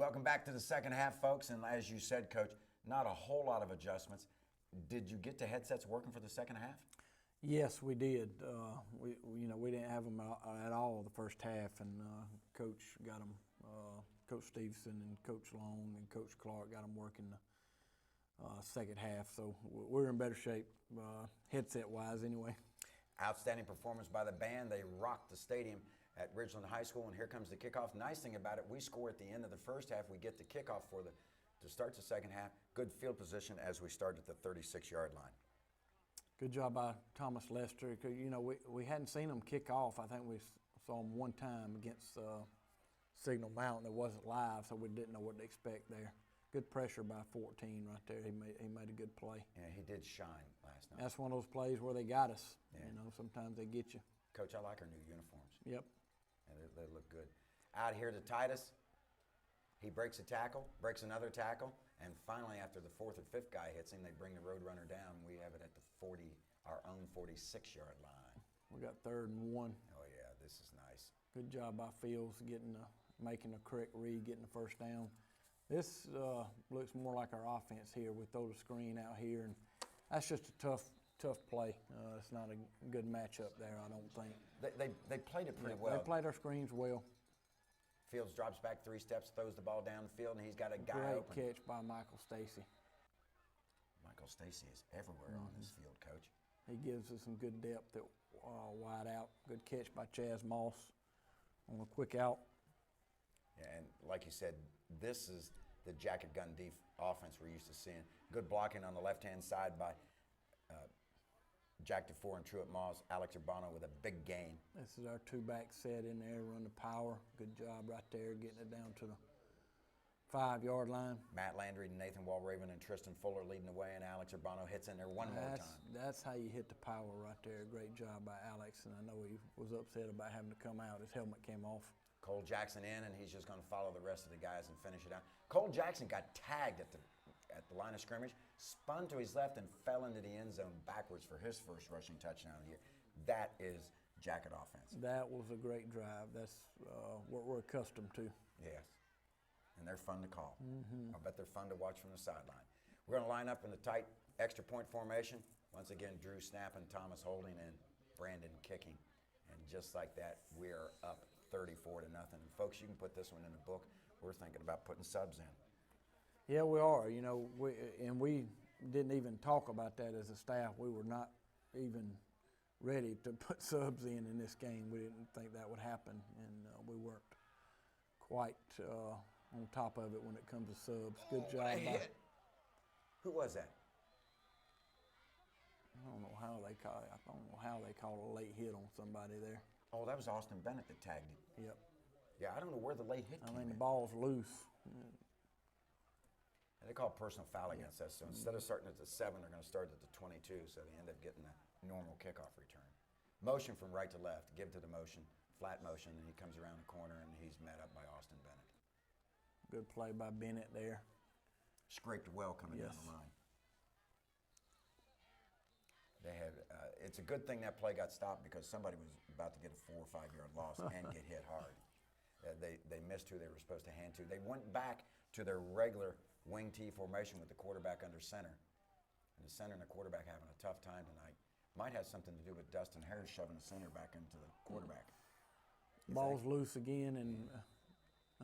Welcome back to the second half, folks. And as you said, Coach, not a whole lot of adjustments. Did you get the headsets working for the second half? Yes, we did. We didn't have them at all the first half, and Coach got them. Coach Stevenson and Coach Long and Coach Clark got them working the second half. So we're in better shape, headset-wise anyway. Outstanding performance by the band. They rocked the stadium at Ridgeland High School, and here comes the kickoff. Nice thing about it, we score at the end of the first half. We get the kickoff to start the second half. Good field position as we start at the 36-yard line. Good job by Thomas Lester. We hadn't seen him kick off. I think we saw him one time against Signal Mountain. It wasn't live, so we didn't know what to expect there. Good pressure by 14 right there. He made a good play. Yeah, he did shine last night. That's one of those plays where they got us. Yeah. Sometimes they get you. Coach, I like our new uniforms. Yep. And they look good. Out here to Titus. He breaks a tackle, breaks another tackle, and finally, after the fourth or fifth guy hits him, they bring the road runner down. We have it at the our own 46-yard line. We got 3rd and 1. Oh yeah, this is nice. Good job by Fields making a correct read, getting the first down. This looks more like our offense here. We throw the screen out here, and that's just a tough play. It's not a good matchup there, I don't think. They played it pretty well. They played our screens well. Fields drops back 3 steps, throws the ball down the field, and he's got a guy open. Great catch by Michael Stacy. Michael Stacy is everywhere on this field, Coach. He gives us some good depth at wide out. Good catch by Chaz Moss on a quick out. Yeah, and like you said, this is the jacket gun offense we're used to seeing. Good blocking on the left-hand side by Jack DeFore and Truett Moss. Alex Urbano with a big gain. This is our 2-back set in there, run the power. Good job right there, getting it down to the 5-yard line. Matt Landry, Nathan Walraven, and Tristan Fuller leading the way, and Alex Urbano hits in there one more time. That's how you hit the power right there. Great job by Alex, and I know he was upset about having to come out. His helmet came off. Cole Jackson in, and he's just going to follow the rest of the guys and finish it out. Cole Jackson got tagged at the line of scrimmage, spun to his left, and fell into the end zone backwards for his first rushing touchdown of the year. That is jacket offense. That was a great drive. That's what we're accustomed to. Yes. And they're fun to call. I bet they're fun to watch from the sideline. We're going to line up in the tight extra point formation. Once again, Drew snapping, Thomas holding, and Brandon kicking. And just like that, we're up 34-0. Folks, you can put this one in the book. We're thinking about putting subs in. Yeah, we are. We didn't even talk about that as a staff. We were not even ready to put subs in this game. We didn't think that would happen, and we weren't quite on top of it when it comes to subs. Good job. Who was that? I don't know how they call it. I don't know how they call a late hit on somebody there. Oh, that was Austin Bennett that tagged him. Yep. Yeah, I don't know where the late hit came in. The ball's loose. And they call personal foul against us. So instead of starting at the 7, they're going to start at the 22. So they end up getting a normal kickoff return. Motion from right to left. Give to the motion. Flat motion, and he comes around the corner, and he's met up by Austin Bennett. Good play by Bennett there. Scraped well coming down the line. They had. It's a good thing that play got stopped because somebody was about to get a 4 or 5 yard loss and get hit hard. They missed who they were supposed to hand to. They went back to their regular wing T formation with the quarterback under center. And the center and the quarterback having a tough time tonight. Might have something to do with Dustin Harris shoving the center back into the quarterback. Ball's loose again, and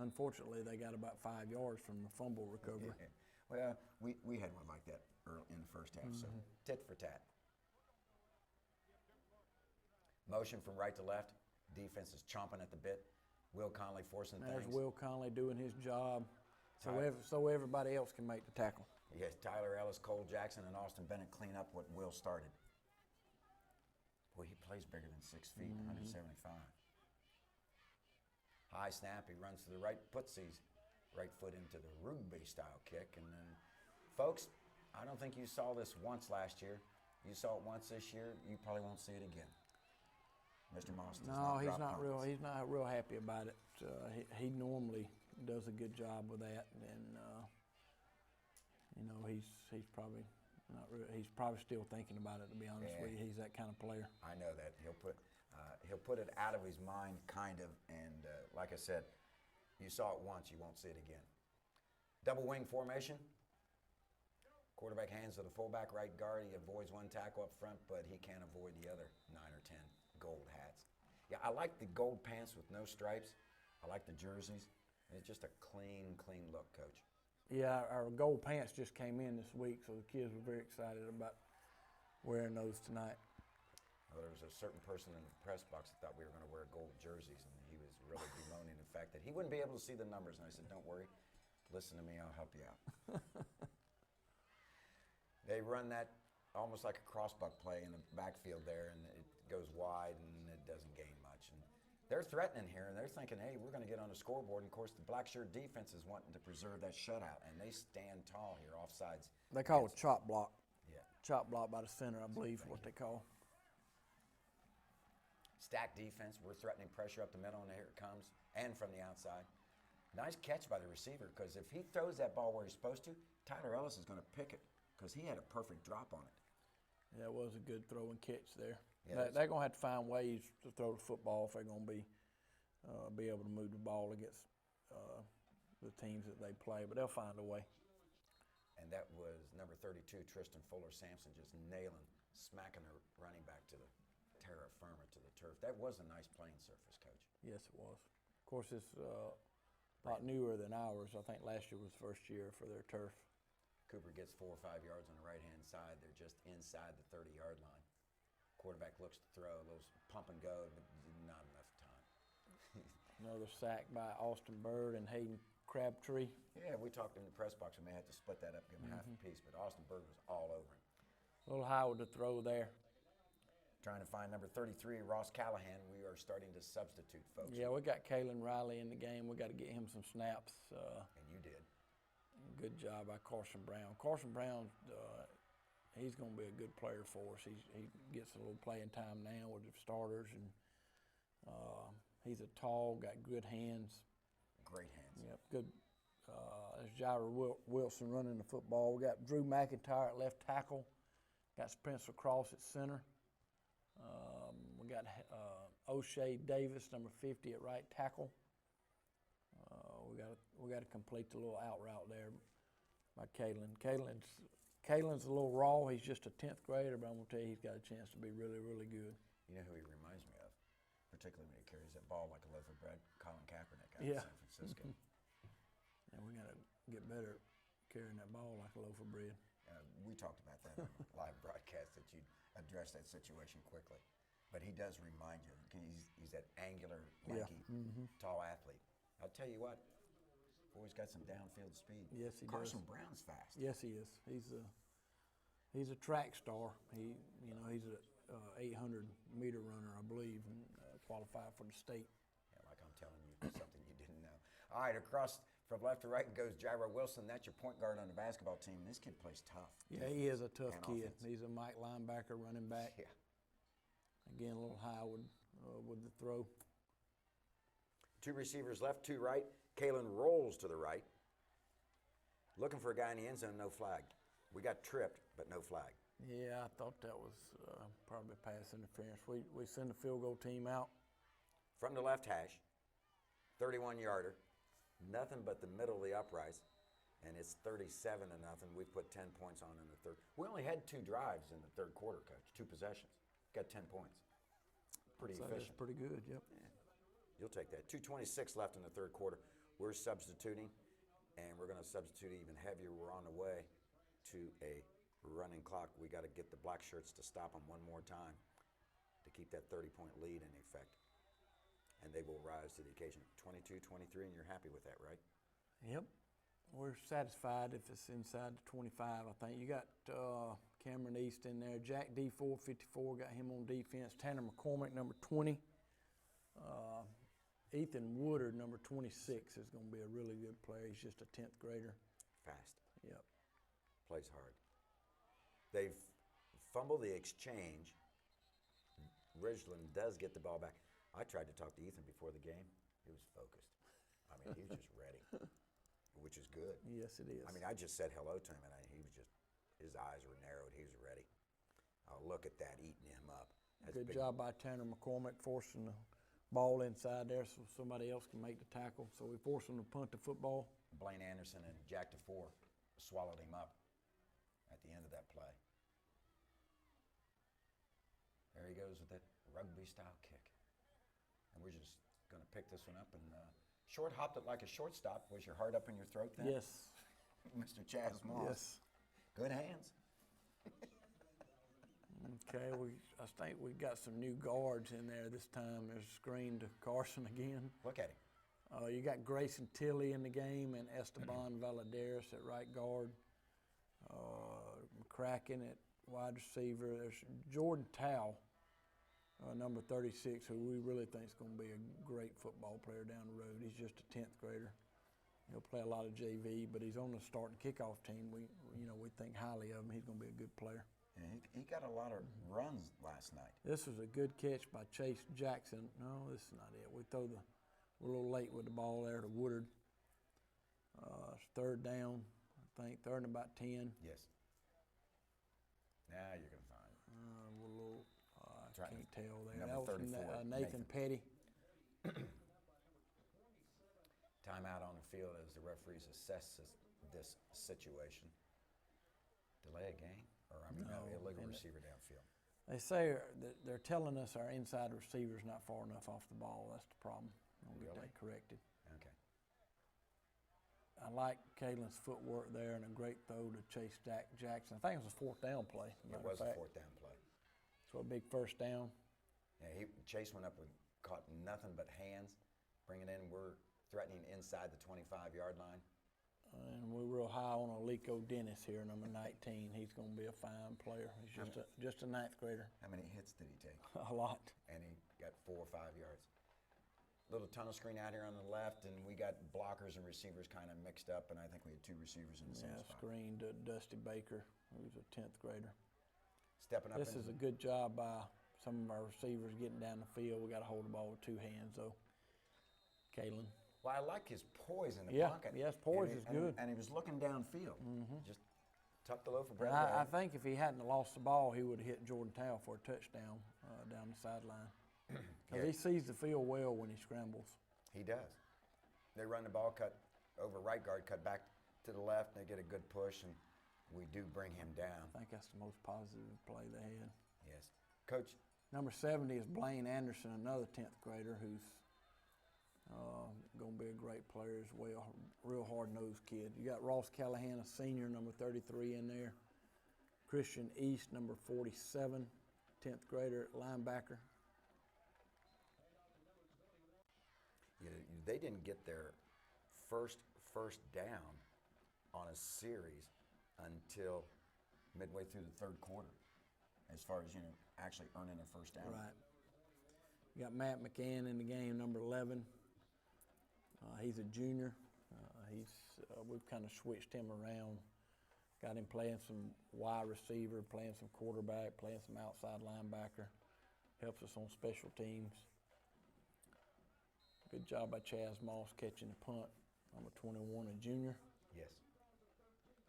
unfortunately they got about 5 yards from the fumble recovery. Well, we had one like that early in the first half, so tit for tat. Motion from right to left. Defense is chomping at the bit. Will Conley forcing things. There's Will Conley doing his job so everybody else can make the tackle. Yes, Tyler Ellis, Cole Jackson, and Austin Bennett clean up what Will started. Boy, he plays bigger than 6 feet, 175. High snap, he runs to the right, puts his right foot into the rugby-style kick. And then, folks, I don't think you saw this once last year. You saw it once this year. You probably won't see it again. Mr. Moss does not he's drop not punters. He's not real happy about it. He normally does a good job with that, and he's probably not. He's probably still thinking about it. To be honest with you, he's that kind of player. I know that he'll put it out of his mind, kind of. And like I said, you saw it once, you won't see it again. Double wing formation. Quarterback hands to the fullback, right guard. He avoids one tackle up front, but he can't avoid the other 9 or 10 gold hats. Yeah, I like the gold pants with no stripes. I like the jerseys. It's just a clean look, Coach. Yeah, our gold pants just came in this week, so the kids were very excited about wearing those tonight. Well, there was a certain person in the press box that thought we were going to wear gold jerseys, and he was really bemoaning the fact that he wouldn't be able to see the numbers. And I said, don't worry. Listen to me. I'll help you out. They run that almost like a crossbuck play in the backfield there, and it goes wide, and it doesn't gain much. And they're threatening here, and they're thinking, hey, we're going to get on the scoreboard. And, of course, the black shirt defense is wanting to preserve that shutout, and they stand tall here, offsides. They call it chop block. Yeah. Chop block by the center, I believe, is what they call. Stack defense. We're threatening pressure up the middle, and here it comes, and from the outside. Nice catch by the receiver, because if he throws that ball where he's supposed to, Tyler Ellis is going to pick it, because he had a perfect drop on it. Yeah, it was a good throw and catch there. Yeah, they're going to have to find ways to throw the football if they're going to be able to move the ball against the teams that they play, but they'll find a way. And that was number 32, Tristan Fuller-Sampson, just smacking her running back to the terra firma, to the turf. That was a nice playing surface, Coach. Yes, it was. Of course, it's a lot newer than ours. I think last year was the first year for their turf. Cooper gets 4 or 5 yards on the right-hand side. They're just inside the 30-yard line. Quarterback looks to throw, a little pump and go, but not enough time. Another sack by Austin Bird and Hayden Crabtree. Yeah, we talked in the press box. We may have to split that up, give him half a piece, but Austin Bird was all over him. A little high with the throw there. Trying to find number 33, Ross Callahan. We are starting to substitute, folks. Yeah, we got Kalen Riley in the game. We got to get him some snaps. And you did. Good job by Carson Brown. Carson Brown, he's going to be a good player for us. He gets a little playing time now with the starters, and he's a tall, got good hands. Great hands. Yep, good. There's Jair Wilson running the football. We got Drew McIntyre at left tackle. Got Spencer Cross at center. We got O'Shea Davis, number 50, at right tackle. We got to complete the little out route there by Kalen. Kalen's a little raw. He's just a 10th grader, but I'm going to tell you, he's got a chance to be really, really good. You know who he reminds me of? Particularly when he carries that ball like a loaf of bread? Colin Kaepernick out Yeah. of San Francisco. And we got to get better at carrying that ball like a loaf of bread. We talked about that in the live broadcast, that you'd address that situation quickly. But he does remind you. He's that angular, lanky, tall athlete. I'll tell you what, boy's got some downfield speed. Yes, he Carson does. Brown's fast. Yes, he is. He's a track star. He's a 800-meter runner, I believe, and qualified for the state. Yeah, like I'm telling you something you didn't know. All right, across from left to right goes Jair Wilson. That's your point guard on the basketball team. This kid plays tough. Yeah, he is a tough And kid. offense. He's a Mike linebacker, running back. Yeah. Again, a little high with the throw. 2 receivers left, 2 right. Kalen rolls to the right. Looking for a guy in the end zone, no flag. We got tripped, but no flag. Yeah, I thought that was probably pass interference. We send the field goal team out. From the left hash, 31-yarder. Nothing but the middle of the uprights, and it's 37-0. We put 10 points on in the third. We only had 2 drives in the third quarter, Coach. 2 possessions. Got 10 points. Pretty So efficient. that's pretty good, yep. Yeah. You'll take that. 2:26 left in the third quarter. We're substituting, and we're going to substitute even heavier. We're on the way to a running clock. We got to get the black shirts to stop them one more time to keep that 30-point lead in effect. And they will rise to the occasion. 22-23, and you're happy with that, right? Yep. We're satisfied if it's inside the 25, I think. You got Cameron East in there. Jack D4, 54, got him on defense. Tanner McCormick, number 20. Ethan Woodard, number 26, is going to be a really good player. He's just a 10th grader. Fast. Yep. Plays hard. They've fumbled the exchange. Ridgeland does get the ball back. I tried to talk to Ethan before the game. He was focused. I mean, he was just ready, which is good. Yes, it is. I mean, I just said hello to him, and he was just, his eyes were narrowed. He was ready. Oh, look at that, eating him up. That's good big. job by Tanner McCormick forcing the ball inside there so somebody else can make the tackle. So we forced them to punt the football. Blaine Anderson and Jack DeFore swallowed him up at the end of that play. There he goes with that rugby-style kick. And we're just going to pick this one up. And short hopped it like a shortstop. Was your heart up in your throat then? Yes. Mr. Chaz Moss. Yes. Good hands. Okay, I think we got some new guards in there this time. There's a screen to Carson again. Look at him. You got Grayson Tilley in the game and Esteban Valadares at right guard. McCracken at wide receiver. There's Jordan Tao, number 36, who we really think is going to be a great football player down the road. He's just a 10th grader. He'll play a lot of JV, but he's on the starting kickoff team. We think highly of him. He's going to be a good player. Yeah, he got a lot of runs last night. This was a good catch by Chase Jackson. No, this is not it. We're a little late with the ball there to Woodard. It's third down, I think, third and about 10. Yes. Now you're going to find it. I can't tell there. Number That was 34, Nathan Petty. Timeout on the field as the referees assess this situation. Delay a game? Or, illegal receiver downfield. They say that they're telling us our inside receiver's not far enough off the ball. That's the problem. We'll get Really? that corrected. Okay. I like Kalen's footwork there and a great throw to Chase Jackson. I think it was a fourth down play. It was a fourth down play. So a big first down. Yeah, Chase went up and caught nothing but hands. Bring it in. We're threatening inside the 25-yard line. And we're real high on Aliko Dennis here, number 19. He's going to be a fine player. He's just a ninth grader. How many hits did he take? A lot. And he got 4 or 5 yards. Little tunnel screen out here on the left, and we got blockers and receivers kind of mixed up, and I think we had 2 receivers in the same spot. Screen to Dusty Baker, who's a 10th grader. Stepping up. This is a good job by some of our receivers getting down the field. We got to hold the ball with 2 hands, though. Kalen. Well, I like his poise in the pocket. Yes, poise is good. And he was looking downfield. Just tucked the loaf of bread. I think if he hadn't lost the ball, he would have hit Jordan Tao for a touchdown down the sideline. Because he sees the field well when he scrambles. He does. They run the ball, cut over right guard, cut back to the left, and they get a good push, and we do bring him down. I think that's the most positive play they had. Yes. Coach. Number 70 is Blaine Anderson, another 10th grader who's going to be a great player as well. Real hard-nosed kid. You got Ross Callahan, a senior, number 33 in there. Christian East, number 47, 10th grader, linebacker. Yeah, they didn't get their first down on a series until midway through the third quarter, as far as, actually earning a first down. Right. You got Matt McCann in the game, number 11. He's a junior. We've kind of switched him around. Got him playing some wide receiver, playing some quarterback, playing some outside linebacker. Helps us on special teams. Good job by Chaz Moss catching the punt. Number 21, a junior. Yes.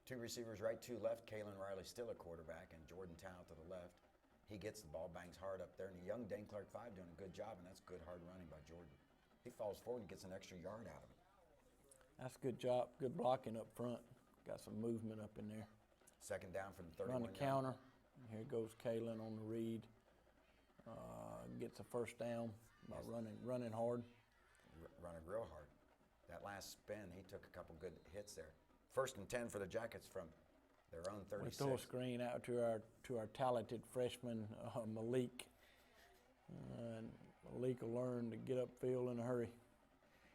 2 receivers right, 2 left. Kalen Riley still a quarterback, and Jordan Tao to the left. He gets the ball, bangs hard up there, and the young Dane Clark 5 doing a good job, and that's good hard running by Jordan. He falls forward and gets an extra yard out of it. That's a good job, good blocking up front. Got some movement up in there. Second down from the 31 Run the counter. Here goes Kalen on the read. Gets a first down by running hard. Running real hard. That last spin, he took a couple good hits there. 1st and 10 for the Jackets from their own 36. We throw a screen out to our talented freshman Malik. Malik will learn to get upfield in a hurry.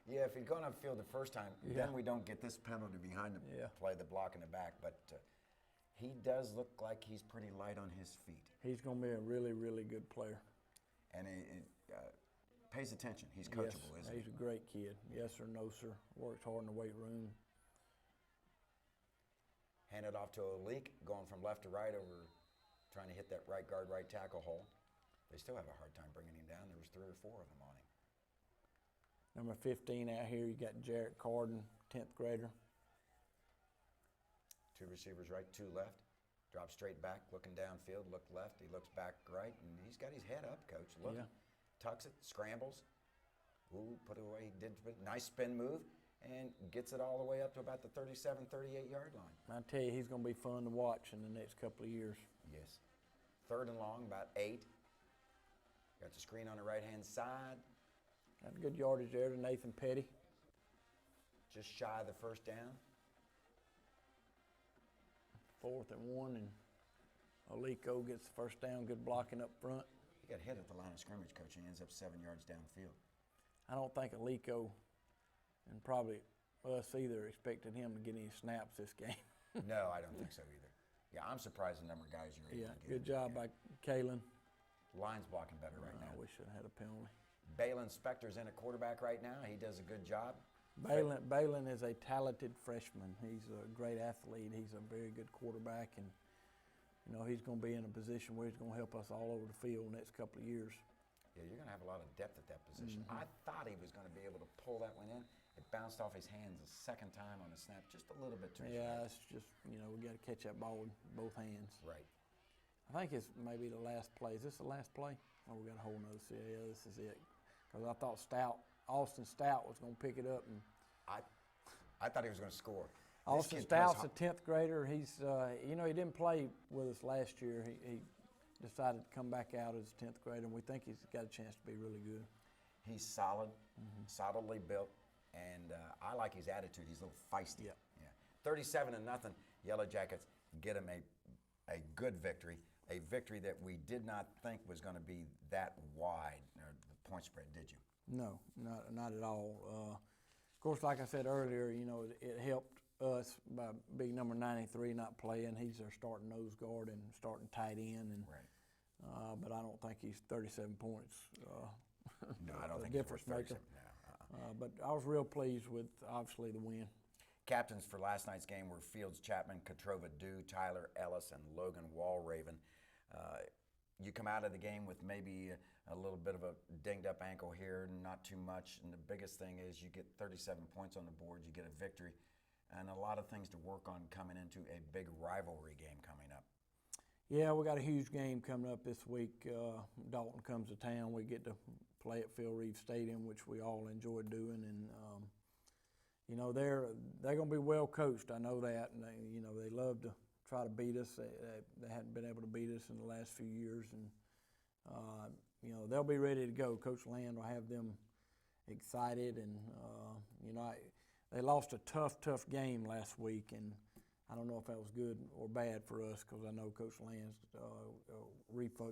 Yeah, if he'd gone upfield the first time, then we don't get this penalty behind the play, the block in the back. But he does look like he's pretty light on his feet. He's going to be a really, really good player. And he pays attention. He's coachable, isn't he? He's a great kid. Yes sir, no sir. Works hard in the weight room. Hand it off to Alik, going from left to right over, trying to hit that right guard, right tackle hole. They still have a hard time bringing him down. There was 3 or 4 of them on him. Number 15 out here, you got Jarrett Carden, 10th grader. 2 receivers right, 2 left. Drop straight back, looking downfield, look left. He looks back right, and he's got his head up, Coach. Look, tucks it, scrambles, who put it away, did a nice spin move, and gets it all the way up to about the 37, 38-yard line. I tell you, he's going to be fun to watch in the next couple of years. Yes. 3rd and long, about 8. Got the screen on the right-hand side. Got good yardage there to Nathan Petty. Just shy of the first down. 4th and 1, and Alico gets the first down. Good blocking up front. He got hit at the line of scrimmage, Coach, and he ends up 7 yards downfield. I don't think Alico, and probably us either, expected him to get any snaps this game. No, I don't think so either. Yeah, I'm surprised the number of guys you're able to get. Good job by Calhoun. Line's blocking better right now. We should have had a penalty. Balin Spector's in at quarterback right now. He does a good job. Balin is a talented freshman. He's a great athlete. He's a very good quarterback, and you know he's going to be in a position where he's going to help us all over the field next couple of years. Yeah, you're going to have a lot of depth at that position. I thought he was going to be able to pull that one in. It bounced off his hands a second time on the snap, just a little bit too short. Yeah, it's just, you know, we got to catch that ball with both hands. Right. I think it's maybe the last play. Is this the last play? Oh, we got a whole nother. Yeah, this is it. Because I thought Austin Stout was going to pick it up, and I thought he was going to score. Austin Stout's a 10th grader. He's, you know, he didn't play with us last year. He decided to come back out as a 10th grader, and we think he's got a chance to be really good. He's solid, solidly built, and I like his attitude. He's a little feisty. Yep. Yeah. 37-0. Yellow Jackets get him a good victory, a victory that we did not think was going to be that wide, or the point spread, did you? No, not at all. Of course, like I said earlier, you know, it helped us by being number 93 not playing. He's our starting nose guard and starting tight end, and right. but I don't think he's 37 points. No, I don't think difference he's worth maker. 37. No. But I was real pleased with obviously the win. Captains for last night's game were Fields Chapman, Katrova Dew, Tyler Ellis, and Logan Walraven. You come out of the game with maybe a little bit of a dinged up ankle here, not too much. And the biggest thing is you get 37 points on the board, you get a victory, and a lot of things to work on coming into a big rivalry game coming up. Yeah, we got a huge game coming up this week. Dalton comes to town. We get to play at Phil Reeve Stadium, which we all enjoy doing, and you know they're going to be well coached. I know that, and they love to try to beat us. They hadn't been able to beat us in the last few years, and you know they'll be ready to go. Coach Land will have them excited, and you know they lost a tough game last week, and I don't know if that was good or bad for us because I know Coach Land's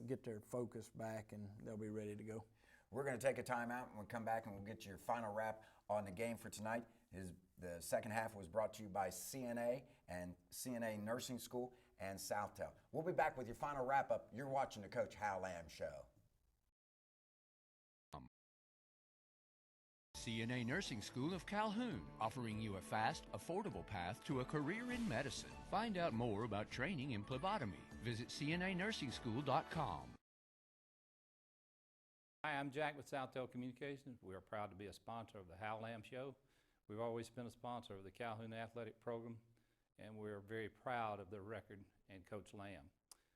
get their focus back, and they'll be ready to go. We're going to take a timeout, and we'll come back and we'll get your final wrap on the game for tonight. The second half was brought to you by CNA and CNA Nursing School and Southtel. We'll be back with your final wrap-up. You're watching the Coach Hal Lamb Show. CNA Nursing School of Calhoun, offering you a fast, affordable path to a career in medicine. Find out more about training in phlebotomy. Visit cnanursing.school.com. Hi, I'm Jack with Southtel Communications. We are proud to be a sponsor of the Hal Lamb Show. We've always been a sponsor of the Calhoun Athletic Program, and we're very proud of their record and Coach Lamb.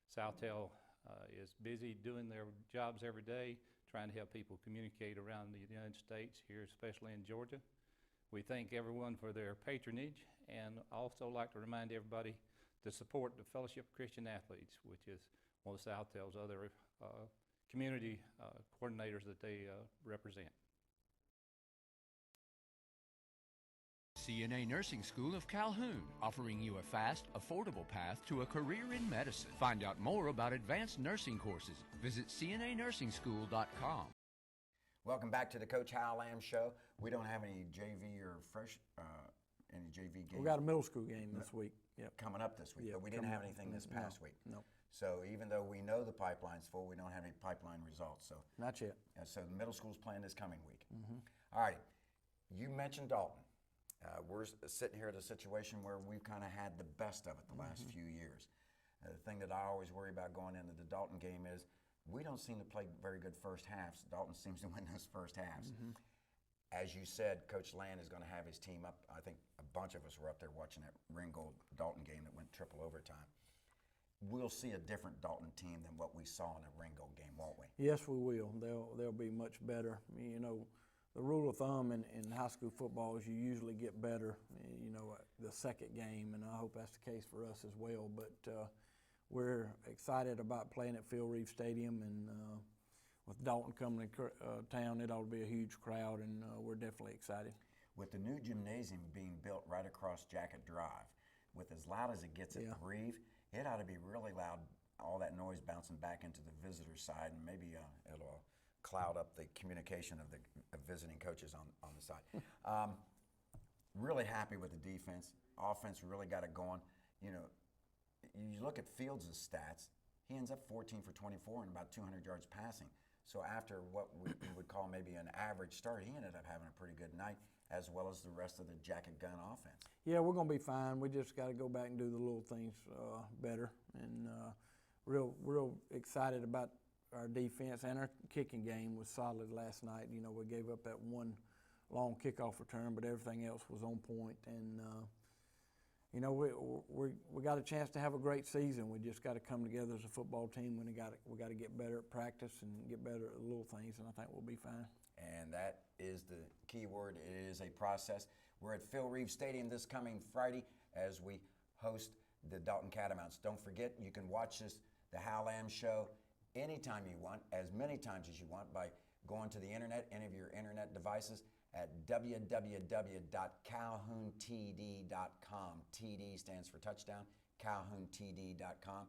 Southtel is busy doing their jobs every day, trying to help people communicate around the United States, here especially in Georgia. We thank everyone for their patronage, and also like to remind everybody to support the Fellowship of Christian Athletes, which is one of Southtel's other community coordinators that they represent. CNA Nursing School of Calhoun, offering you a fast, affordable path to a career in medicine. Find out more about advanced nursing courses. Visit cnanursing.school.com. Welcome back to the Coach Hal Lamb Show. We don't have any JV or any JV games. We got a middle school game this week. Yep. Coming up this week, Yep, but we didn't have anything this past week. No. So even though we know the pipeline's full, we don't have any pipeline results. So Not yet. So the middle school's playing this coming week. All right, you mentioned Dalton. We're sitting here at a situation where we've kind of had the best of it the last few years. The thing that I always worry about going into the Dalton game is we don't seem to play very good first halves. Dalton seems to win those first halves. As you said, Coach Land is going to have his team up. I think a bunch of us were up there watching that Ringgold-Dalton game that went triple overtime. We'll see a different Dalton team than what we saw in the Ringgold game, won't we? Yes, we will. They'll be much better. You know, the rule of thumb in high school football is you usually get better, you know, the second game, and I hope that's the case for us as well. But we're excited about playing at Phil Reeve Stadium, and with Dalton coming to town, it ought to be a huge crowd, and we're definitely excited. With the new gymnasium being built right across Jacket Drive, with as loud as it gets at Reeve, it ought to be really loud, all that noise bouncing back into the visitor side, and maybe it'll cloud up the communication of the visiting coaches on the side. Really happy with the defense. Offense really got it going. You know, you look at Fields' stats, he ends up 14 for 24 and about 200 yards passing. So after what we would call maybe an average start, he ended up having a pretty good night, as well as the rest of the Jacket Gun offense. Yeah, we're going to be fine. We just got to go back and do the little things better. And real excited about our defense, and our kicking game was solid last night. You know, we gave up that one long kickoff return, but everything else was on point. And you know, we got a chance to have a great season. We just got to come together as a football team. We got to get better at practice and get better at the little things, and I think we'll be fine. And that is the key word. It is a process. We're at Phil Reeve Stadium this coming Friday as we host the Dalton Catamounts. Don't forget, you can watch the Hal Lamb Show anytime you want, as many times as you want, by going to the internet, any of your internet devices, at www.calhountd.com. TD stands for touchdown, calhountd.com.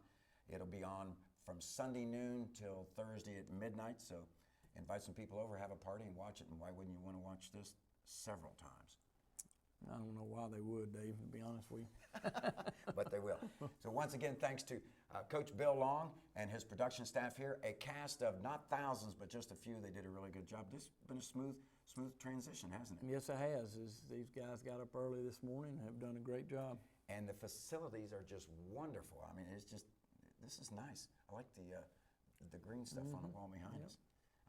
It'll be on from Sunday noon till Thursday at midnight, so invite some people over, have a party, and watch it. And why wouldn't you want to watch this several times? I don't know why they would, Dave, to be honest with you. But they will. So once again, thanks to Coach Bill Long and his production staff here, a cast of not thousands, but just a few. They did a really good job. This has been a smooth transition, hasn't it? Yes, it has. These guys got up early this morning and have done a great job. And the facilities are just wonderful. I mean, this is nice. I like the green stuff on the wall behind us.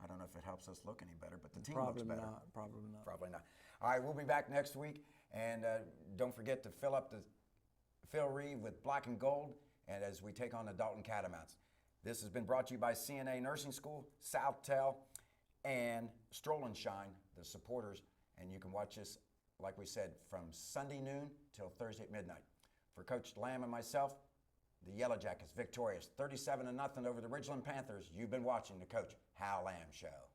I don't know if it helps us look any better, but the team looks better. Probably not. Probably not. All right, we'll be back next week. And don't forget to fill up the Phil Reeve with black and gold, and as we take on the Dalton Catamounts. This has been brought to you by CNA Nursing School, Southtel, and Stroll and Shine, the supporters. And you can watch this, like we said, from Sunday noon till Thursday at midnight. For Coach Lamb and myself, the Yellow Jackets victorious 37-0 over the Ridgeland Panthers. You've been watching the Coach Hal Lamb Show.